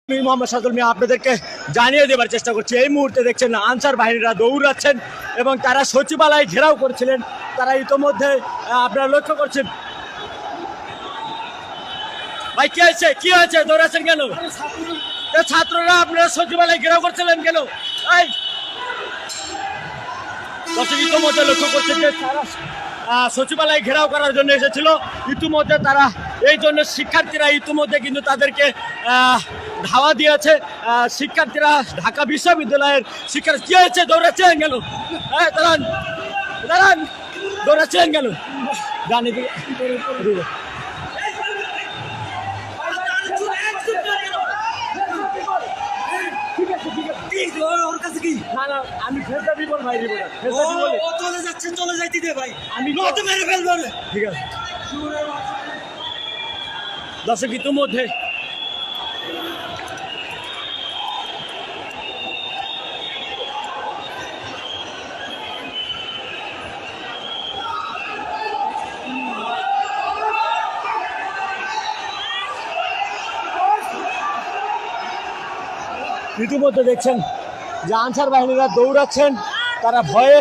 আমি মোহাম্মদ সাদুল মিয়া আপনাদেরকে জানিয়ে দেবার চেষ্টা করছি। এই মুহূর্তে দেখছেন আনসার বাহিনীরা দৌড়াচ্ছেন এবং তারা সচিবালয় ঘেরাও করেছিলেন। তারা ইতোমধ্যে আপনারা লক্ষ্য করছেন। ভাই কি হয়েছে, কি হয়েছে, দৌড়াচ্ছেন কেন? ছাত্ররা আপনারা সচিবালয় ঘেরাও করছিলেন কেন? এই ইতোমধ্যে লক্ষ্য করছেন যে তারা সচিবালয় ঘেরাও করার জন্য এসেছিল। ইতিমধ্যে তারা এই জন্য শিক্ষার্থীরা ইতিমধ্যে কিন্তু তাদেরকে ধাওয়া দিয়েছে। শিক্ষার্থীরা ঢাকা বিশ্ববিদ্যালয়ের শিক্ষার্থী কি হয়েছে, দৌড়াচ্ছেন কেন? হ্যাঁ দাঁড়ান দাঁড়ান, দৌড়াচ্ছেন কেন? জানি আমি ফেরত দিব ভাই, চলে যাচ্ছে, চলে যাইতে দে ভাই, আমি তো মেরে ফেলবো। ঠিক আছে দর্শক, ইতিমধ্যে দেখছেন যে আনসার বাহিনীরা দৌড়াচ্ছেন, তারা ভয়ে